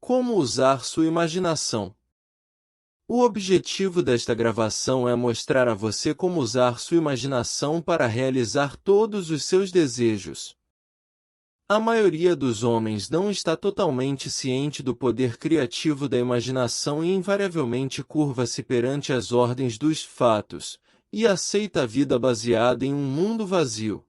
Como usar sua imaginação. O objetivo desta gravação é mostrar a você como usar sua imaginação para realizar todos os seus desejos. A maioria dos homens não está totalmente ciente do poder criativo da imaginação e invariavelmente curva-se perante as ordens dos fatos, e aceita a vida baseada em um mundo vazio.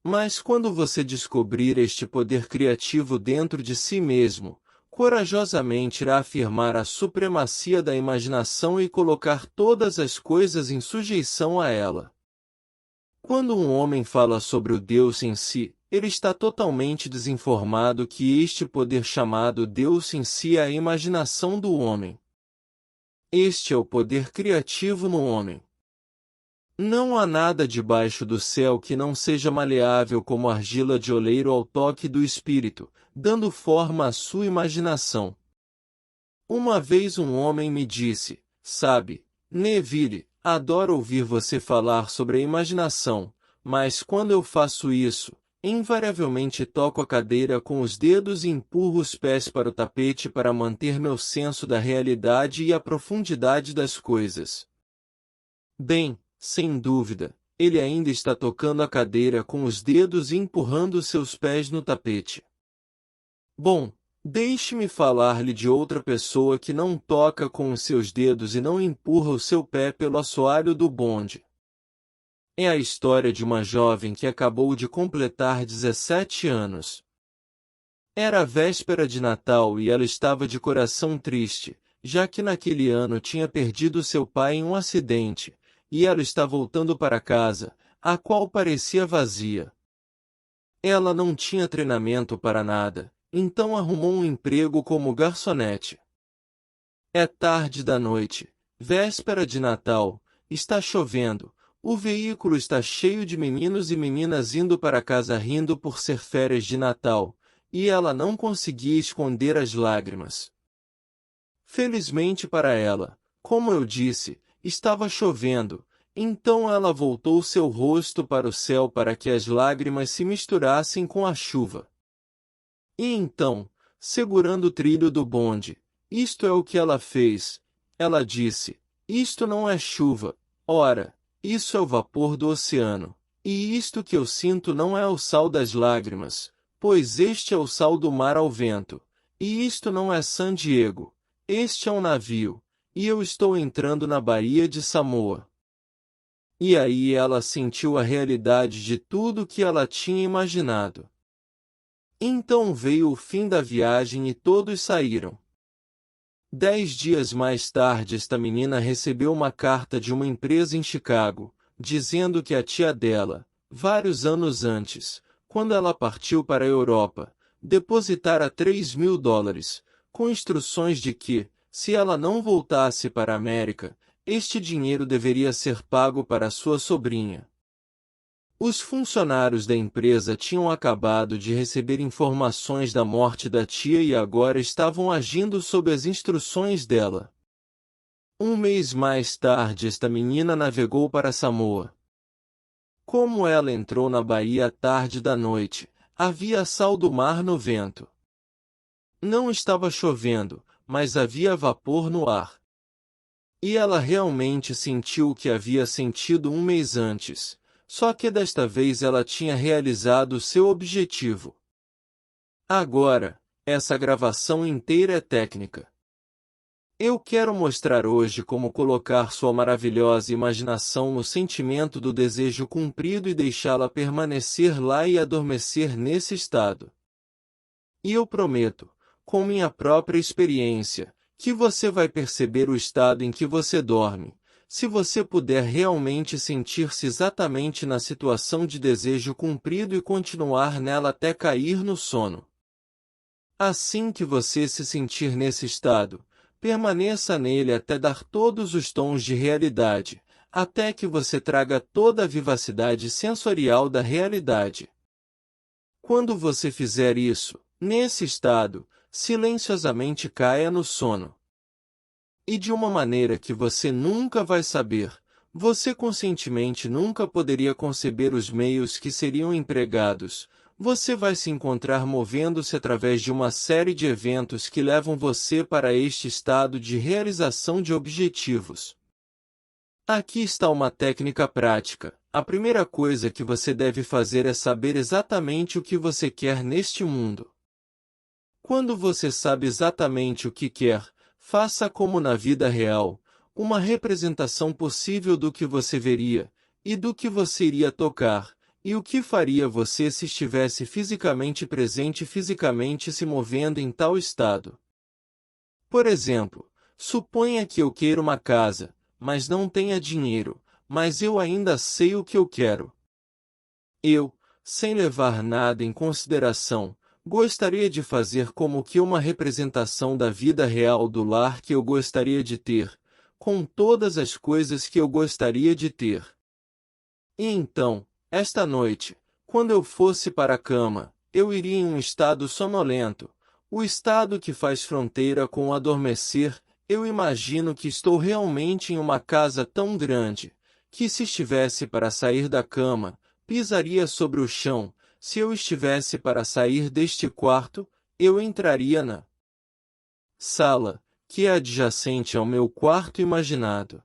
Mas quando você descobrir este poder criativo dentro de si mesmo, corajosamente irá afirmar a supremacia da imaginação e colocar todas as coisas em sujeição a ela. Quando um homem fala sobre o Deus em si, ele está totalmente desinformado que este poder chamado Deus em si é a imaginação do homem. Este é o poder criativo no homem. Não há nada debaixo do céu que não seja maleável como argila de oleiro ao toque do Espírito, dando forma à sua imaginação. Uma vez um homem me disse, sabe, Neville, adoro ouvir você falar sobre a imaginação, mas quando eu faço isso, invariavelmente toco a cadeira com os dedos e empurro os pés para o tapete para manter meu senso da realidade e a profundidade das coisas. Bem, sem dúvida, ele ainda está tocando a cadeira com os dedos e empurrando seus pés no tapete. Bom, deixe-me falar-lhe de outra pessoa que não toca com os seus dedos e não empurra o seu pé pelo assoalho do bonde. É a história de uma jovem que acabou de completar 17 anos. Era a véspera de Natal e ela estava de coração triste, já que naquele ano tinha perdido seu pai em um acidente, e ela está voltando para casa, a qual parecia vazia. Ela não tinha treinamento para nada, então arrumou um emprego como garçonete. É tarde da noite, véspera de Natal, está chovendo, o veículo está cheio de meninos e meninas indo para casa rindo por ser férias de Natal, e ela não conseguia esconder as lágrimas. Felizmente para ela, como eu disse, estava chovendo, então ela voltou seu rosto para o céu para que as lágrimas se misturassem com a chuva. E então, segurando o trilho do bonde, isto é o que ela fez. Ela disse, isto não é chuva, ora, isso é o vapor do oceano. E isto que eu sinto não é o sal das lágrimas, pois este é o sal do mar ao vento. E isto não é San Diego, este é um navio, e eu estou entrando na Baía de Samoa. E aí ela sentiu a realidade de tudo que ela tinha imaginado. Então veio o fim da viagem e todos saíram. 10 dias mais tarde esta menina recebeu uma carta de uma empresa em Chicago, dizendo que a tia dela, vários anos antes, quando ela partiu para a Europa, depositara $3.000, com instruções de que, se ela não voltasse para a América, este dinheiro deveria ser pago para sua sobrinha. Os funcionários da empresa tinham acabado de receber informações da morte da tia e agora estavam agindo sob as instruções dela. Um mês mais tarde esta menina navegou para Samoa. Como ela entrou na baía à tarde da noite, havia sal do mar no vento. Não estava chovendo, mas havia vapor no ar. E ela realmente sentiu o que havia sentido um mês antes. Só que desta vez ela tinha realizado seu objetivo. Agora, essa gravação inteira é técnica. Eu quero mostrar hoje como colocar sua maravilhosa imaginação no sentimento do desejo cumprido e deixá-la permanecer lá e adormecer nesse estado. E eu prometo, com minha própria experiência, que você vai perceber o estado em que você dorme, se você puder realmente sentir-se exatamente na situação de desejo cumprido e continuar nela até cair no sono. Assim que você se sentir nesse estado, permaneça nele até dar todos os tons de realidade, até que você traga toda a vivacidade sensorial da realidade. Quando você fizer isso, nesse estado, silenciosamente caia no sono. E de uma maneira que você nunca vai saber, você conscientemente nunca poderia conceber os meios que seriam empregados, Você vai se encontrar movendo-se através de uma série de eventos que levam você para este estado de realização de objetivos. Aqui está uma técnica prática. A primeira coisa que você deve fazer é saber exatamente o que você quer neste mundo. Quando você sabe exatamente o que quer, faça como na vida real, uma representação possível do que você veria, e do que você iria tocar, e o que faria você se estivesse fisicamente presente e fisicamente se movendo em tal estado. Por exemplo, suponha que eu queira uma casa, mas não tenha dinheiro, mas eu ainda sei o que eu quero. Eu, sem levar nada em consideração, gostaria de fazer como que uma representação da vida real do lar que eu gostaria de ter, com todas as coisas que eu gostaria de ter. E então, esta noite, quando eu fosse para a cama, eu iria em um estado sonolento, o estado que faz fronteira com o adormecer. Eu imagino que estou realmente em uma casa tão grande, que se estivesse para sair da cama, pisaria sobre o chão. Se eu estivesse para sair deste quarto, eu entraria na sala, que é adjacente ao meu quarto imaginado.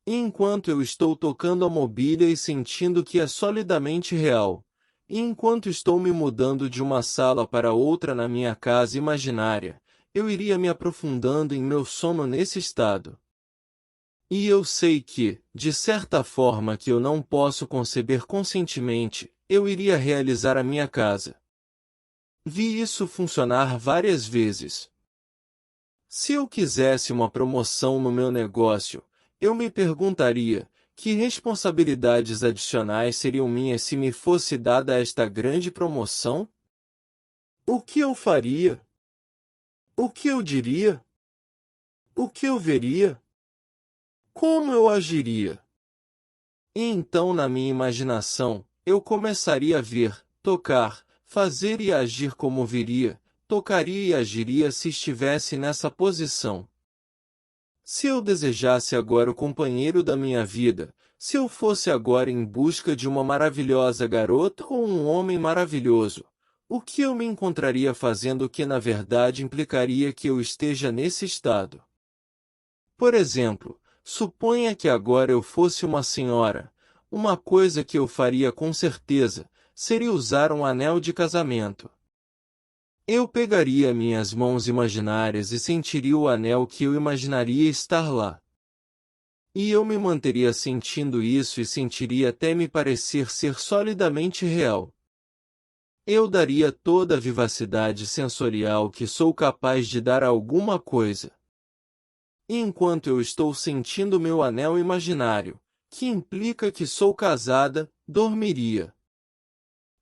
E enquanto eu estou tocando a mobília e sentindo que é solidamente real, e enquanto estou me mudando de uma sala para outra na minha casa imaginária, eu iria me aprofundando em meu sono nesse estado. E eu sei que, de certa forma que eu não posso conceber conscientemente, eu iria realizar a minha casa. Vi isso funcionar várias vezes. Se eu quisesse uma promoção no meu negócio, eu me perguntaria, que responsabilidades adicionais seriam minhas se me fosse dada esta grande promoção? O que eu faria? O que eu diria? O que eu veria? Como eu agiria? E então, na minha imaginação, eu começaria a ver, tocar, fazer e agir como viria, tocaria e agiria se estivesse nessa posição. Se eu desejasse agora o companheiro da minha vida, se eu fosse agora em busca de uma maravilhosa garota ou um homem maravilhoso, o que eu me encontraria fazendo que na verdade implicaria que eu esteja nesse estado? Por exemplo, suponha que agora eu fosse uma senhora. Uma coisa que eu faria com certeza, seria usar um anel de casamento. Eu pegaria minhas mãos imaginárias e sentiria o anel que eu imaginaria estar lá. E eu me manteria sentindo isso e sentiria até me parecer ser solidamente real. Eu daria toda a vivacidade sensorial que sou capaz de dar a alguma coisa. E enquanto eu estou sentindo meu anel imaginário, que implica que sou casada, dormiria.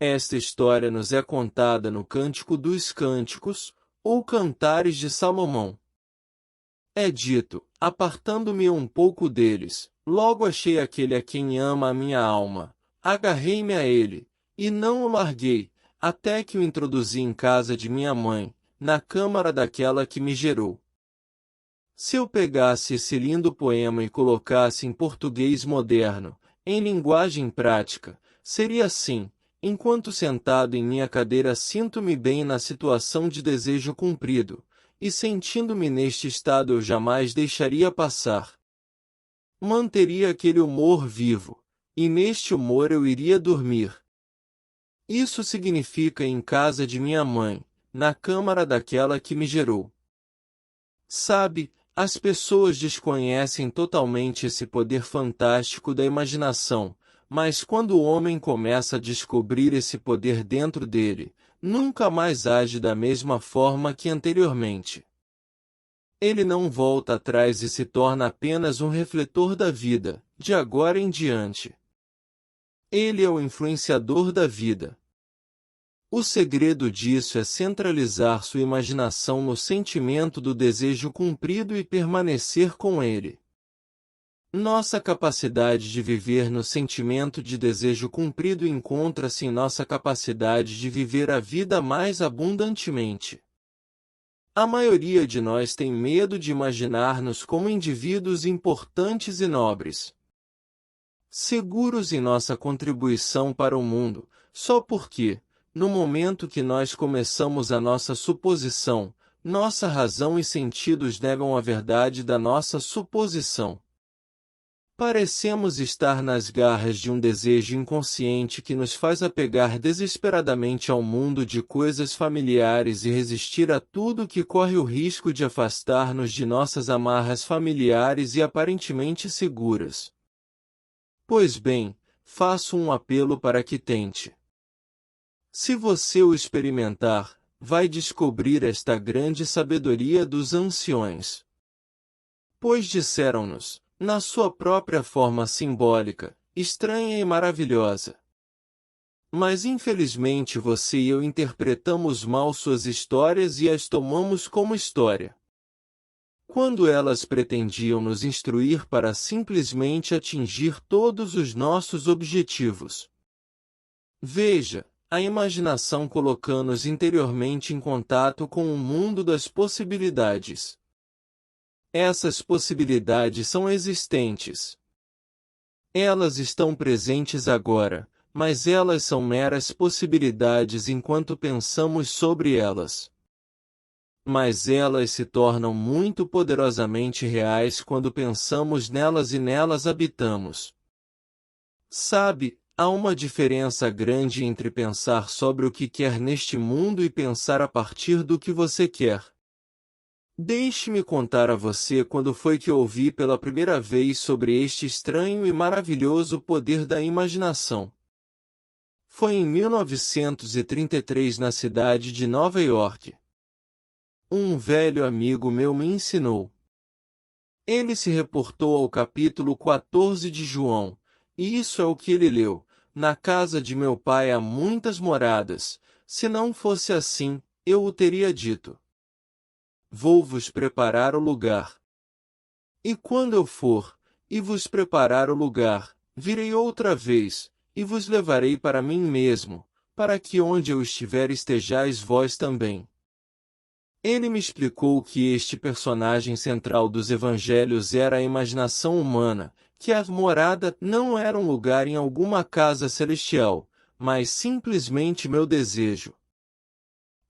Esta história nos é contada no Cântico dos Cânticos, ou Cantares de Salomão. É dito, apartando-me um pouco deles, logo achei aquele a quem ama a minha alma, agarrei-me a ele, e não o larguei, até que o introduzi em casa de minha mãe, na câmara daquela que me gerou. Se eu pegasse esse lindo poema e colocasse em português moderno, em linguagem prática, seria assim: enquanto sentado em minha cadeira sinto-me bem na situação de desejo cumprido, e sentindo-me neste estado eu jamais deixaria passar. Manteria aquele humor vivo, e neste humor eu iria dormir. Isso significa em casa de minha mãe, na câmara daquela que me gerou. Sabe, as pessoas desconhecem totalmente esse poder fantástico da imaginação, mas quando o homem começa a descobrir esse poder dentro dele, nunca mais age da mesma forma que anteriormente. Ele não volta atrás e se torna apenas um refletor da vida, de agora em diante. Ele é o influenciador da vida. O segredo disso é centralizar sua imaginação no sentimento do desejo cumprido e permanecer com ele. Nossa capacidade de viver no sentimento de desejo cumprido encontra-se em nossa capacidade de viver a vida mais abundantemente. A maioria de nós tem medo de imaginar-nos como indivíduos importantes e nobres, seguros em nossa contribuição para o mundo, só porque, No momento que nós começamos a nossa suposição, nossa razão e sentidos negam a verdade da nossa suposição. Parecemos estar nas garras de um desejo inconsciente que nos faz apegar desesperadamente ao mundo de coisas familiares e resistir a tudo que corre o risco de afastar-nos de nossas amarras familiares e aparentemente seguras. Pois bem, faço um apelo para que tente. Se você o experimentar, vai descobrir esta grande sabedoria dos anciões. Pois disseram-nos, na sua própria forma simbólica, estranha e maravilhosa. Mas infelizmente você e eu interpretamos mal suas histórias e as tomamos como história. Quando elas pretendiam nos instruir para simplesmente atingir todos os nossos objetivos. Veja, a imaginação colocando-nos interiormente em contato com o mundo das possibilidades. Essas possibilidades são existentes. Elas estão presentes agora, mas elas são meras possibilidades enquanto pensamos sobre elas. Mas elas se tornam muito poderosamente reais quando pensamos nelas e nelas habitamos. Sabe, há uma diferença grande entre pensar sobre o que quer neste mundo e pensar a partir do que você quer. Deixe-me contar a você quando foi que ouvi pela primeira vez sobre este estranho e maravilhoso poder da imaginação. Foi em 1933 na cidade de Nova York. Um velho amigo meu me ensinou. Ele se reportou ao capítulo 14 de João, e isso é o que ele leu. Na casa de meu pai há muitas moradas, se não fosse assim, eu o teria dito. Vou-vos preparar o lugar. E quando eu for, e vos preparar o lugar, virei outra vez, e vos levarei para mim mesmo, para que onde eu estiver estejais vós também. Ele me explicou que este personagem central dos evangelhos era a imaginação humana, que a morada não era um lugar em alguma casa celestial, mas simplesmente meu desejo.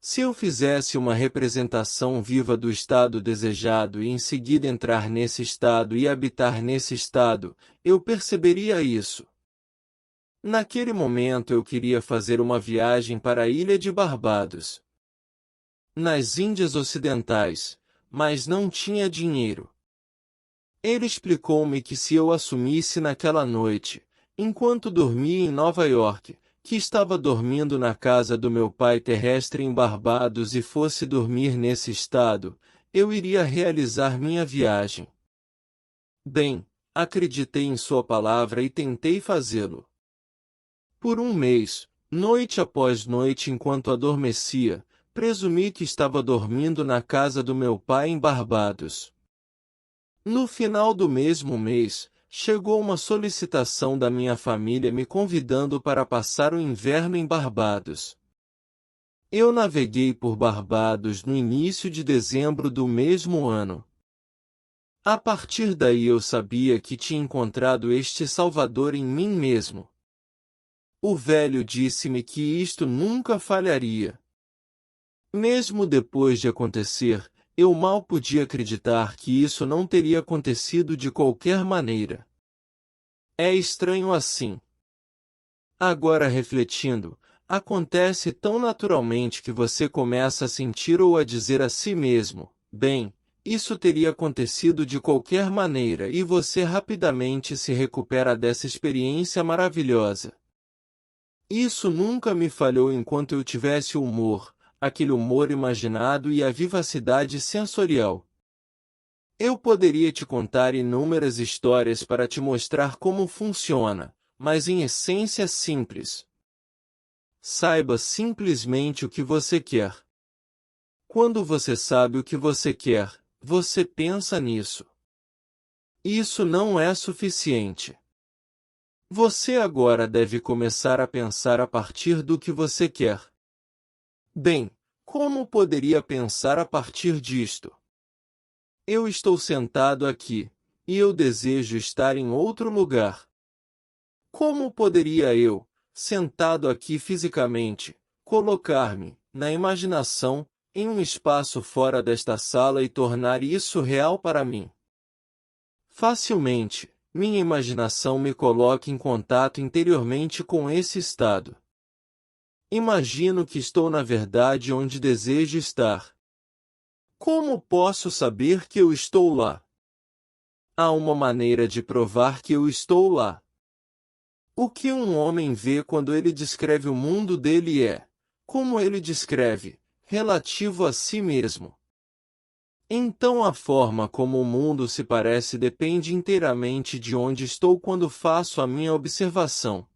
Se eu fizesse uma representação viva do estado desejado e em seguida entrar nesse estado e habitar nesse estado, eu perceberia isso. Naquele momento eu queria fazer uma viagem para a ilha de Barbados, nas Índias Ocidentais, mas não tinha dinheiro. Ele explicou-me que se eu assumisse naquela noite, enquanto dormia em Nova York, que estava dormindo na casa do meu pai terrestre em Barbados e fosse dormir nesse estado, eu iria realizar minha viagem. Bem, acreditei em sua palavra e tentei fazê-lo. Por um mês, noite após noite enquanto adormecia, presumi que estava dormindo na casa do meu pai em Barbados. No final do mesmo mês, chegou uma solicitação da minha família me convidando para passar o inverno em Barbados. Eu naveguei por Barbados no início de dezembro do mesmo ano. A partir daí eu sabia que tinha encontrado este Salvador em mim mesmo. O velho disse-me que isto nunca falharia. Mesmo depois de acontecer, eu mal podia acreditar que isso não teria acontecido de qualquer maneira. É estranho assim. Agora refletindo, acontece tão naturalmente que você começa a sentir ou a dizer a si mesmo, bem, isso teria acontecido de qualquer maneira e você rapidamente se recupera dessa experiência maravilhosa. Isso nunca me falhou enquanto eu tivesse o humor, aquele humor imaginado e a vivacidade sensorial. Eu poderia te contar inúmeras histórias para te mostrar como funciona, mas em essência simples. Saiba simplesmente o que você quer. Quando você sabe o que você quer, você pensa nisso. Isso não é suficiente. Você agora deve começar a pensar a partir do que você quer. Bem, como poderia pensar a partir disto? Eu estou sentado aqui, e eu desejo estar em outro lugar. Como poderia eu, sentado aqui fisicamente, colocar-me, na imaginação, em um espaço fora desta sala e tornar isso real para mim. Facilmente, minha imaginação me coloca em contato interiormente com esse estado. Imagino que estou na verdade onde desejo estar. Como posso saber que eu estou lá? Há uma maneira de provar que eu estou lá. O que um homem vê quando ele descreve o mundo dele é, como ele descreve, relativo a si mesmo. Então a forma como o mundo se parece depende inteiramente de onde estou quando faço a minha observação.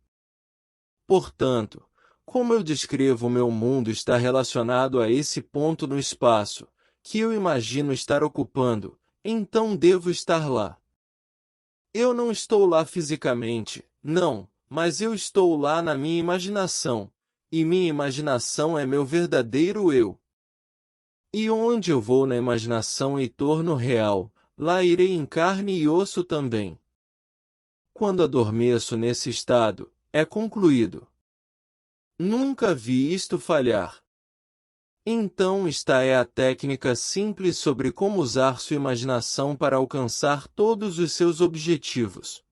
Portanto, como eu descrevo o meu mundo está relacionado a esse ponto no espaço, que eu imagino estar ocupando, então devo estar lá. Eu não estou lá fisicamente, não, mas eu estou lá na minha imaginação, e minha imaginação é meu verdadeiro eu. E onde eu vou na imaginação e torno real, lá irei em carne e osso também. Quando adormeço nesse estado, é concluído. Nunca vi isto falhar. Então esta é a técnica simples sobre como usar sua imaginação para alcançar todos os seus objetivos.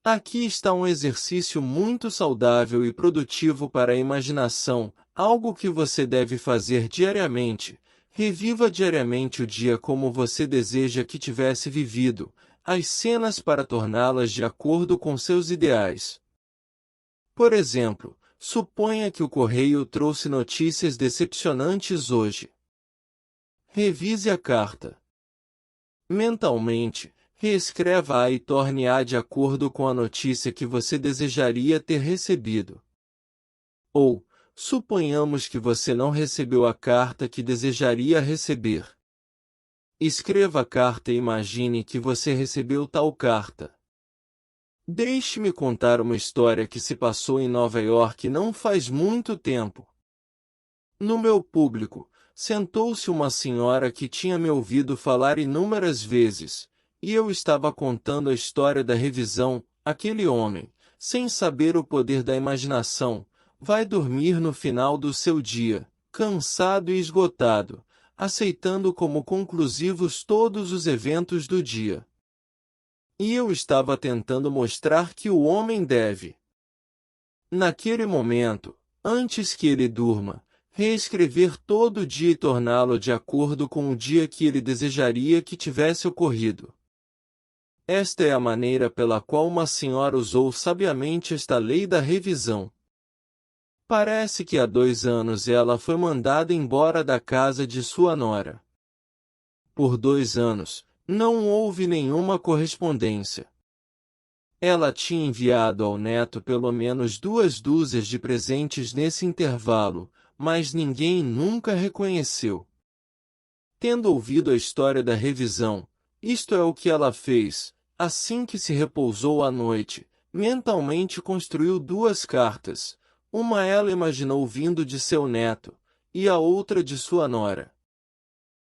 Aqui está um exercício muito saudável e produtivo para a imaginação, algo que você deve fazer diariamente. Reviva diariamente o dia como você deseja que tivesse vivido, as cenas para torná-las de acordo com seus ideais. Por exemplo, suponha que o correio trouxe notícias decepcionantes hoje. Revise a carta. Mentalmente, reescreva-a e torne-a de acordo com a notícia que você desejaria ter recebido. Ou, suponhamos que você não recebeu a carta que desejaria receber. Escreva a carta e imagine que você recebeu tal carta. Deixe-me contar uma história que se passou em Nova York não faz muito tempo. No meu público, sentou-se uma senhora que tinha me ouvido falar inúmeras vezes, e eu estava contando a história da revisão. Aquele homem, sem saber o poder da imaginação, vai dormir no final do seu dia, cansado e esgotado, aceitando como conclusivos todos os eventos do dia. E eu estava tentando mostrar que o homem deve, naquele momento, antes que ele durma, reescrever todo o dia e torná-lo de acordo com o dia que ele desejaria que tivesse ocorrido. Esta é a maneira pela qual uma senhora usou sabiamente esta lei da revisão. Parece que há 2 anos ela foi mandada embora da casa de sua nora. Por 2 anos, não houve nenhuma correspondência. Ela tinha enviado ao neto pelo menos 2 dúzias de presentes nesse intervalo, mas ninguém nunca reconheceu. Tendo ouvido a história da revisão, isto é o que ela fez. Assim que se repousou à noite, mentalmente construiu 2 cartas. Uma ela imaginou vindo de seu neto, e a outra de sua nora.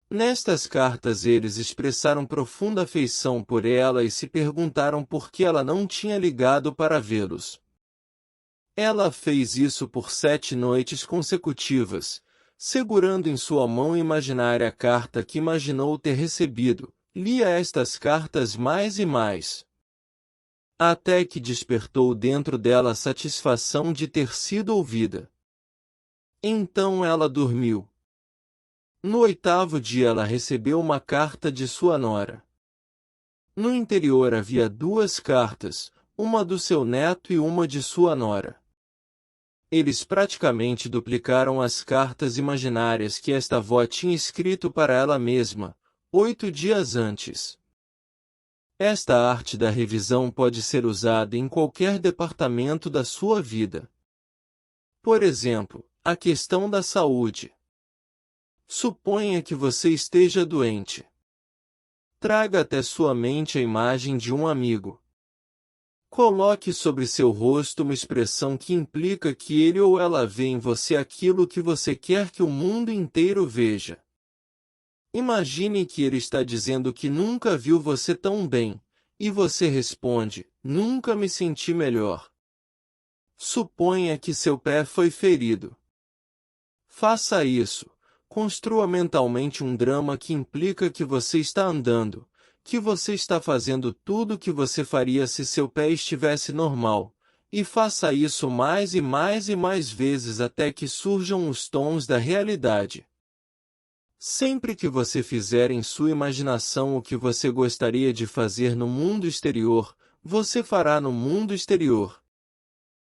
Nestas cartas eles expressaram profunda afeição por ela e se perguntaram por que ela não tinha ligado para vê-los. Ela fez isso por 7 noites consecutivas, segurando em sua mão imaginária a carta que imaginou ter recebido, lia estas cartas mais e mais. Até que despertou dentro dela a satisfação de ter sido ouvida. Então ela dormiu. No 8º dia ela recebeu uma carta de sua nora. No interior havia 2 cartas, uma do seu neto e uma de sua nora. Eles praticamente duplicaram as cartas imaginárias que esta avó tinha escrito para ela mesma, 8 dias antes. Esta arte da revisão pode ser usada em qualquer departamento da sua vida. Por exemplo, a questão da saúde. Suponha que você esteja doente. Traga até sua mente a imagem de um amigo. Coloque sobre seu rosto uma expressão que implica que ele ou ela vê em você aquilo que você quer que o mundo inteiro veja. Imagine que ele está dizendo que nunca viu você tão bem, e você responde, nunca me senti melhor. Suponha que seu pé foi ferido. Faça isso. Construa mentalmente um drama que implica que você está andando, que você está fazendo tudo o que você faria se seu pé estivesse normal, e faça isso mais e mais e mais vezes até que surjam os tons da realidade. Sempre que você fizer em sua imaginação o que você gostaria de fazer no mundo exterior, você fará no mundo exterior.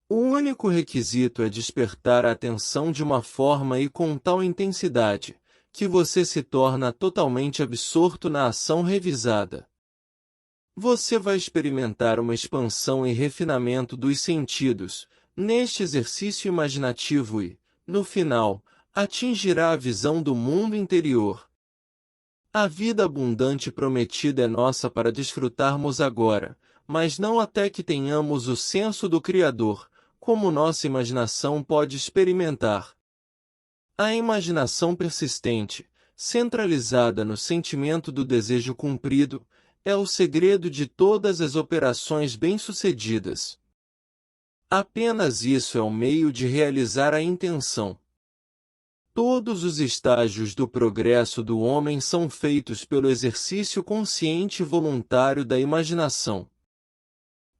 O único requisito é despertar a atenção de uma forma e com tal intensidade, que você se torna totalmente absorto na ação revisada. Você vai experimentar uma expansão e refinamento dos sentidos, neste exercício imaginativo e, no final, atingirá a visão do mundo interior. A vida abundante prometida é nossa para desfrutarmos agora, mas não até que tenhamos o senso do Criador, como nossa imaginação pode experimentar. A imaginação persistente, centralizada no sentimento do desejo cumprido, é o segredo de todas as operações bem-sucedidas. Apenas isso é o meio de realizar a intenção. Todos os estágios do progresso do homem são feitos pelo exercício consciente e voluntário da imaginação.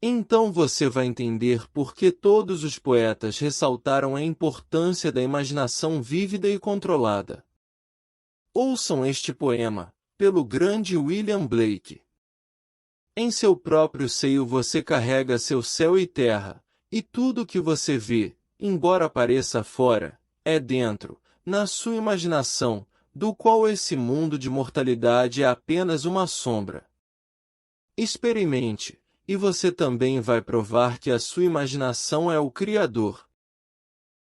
Então você vai entender por que todos os poetas ressaltaram a importância da imaginação vívida e controlada. Ouçam este poema, pelo grande William Blake. Em seu próprio seio você carrega seu céu e terra, e tudo o que você vê, embora pareça fora, é dentro, na sua imaginação, do qual esse mundo de mortalidade é apenas uma sombra. Experimente, e você também vai provar que a sua imaginação é o Criador.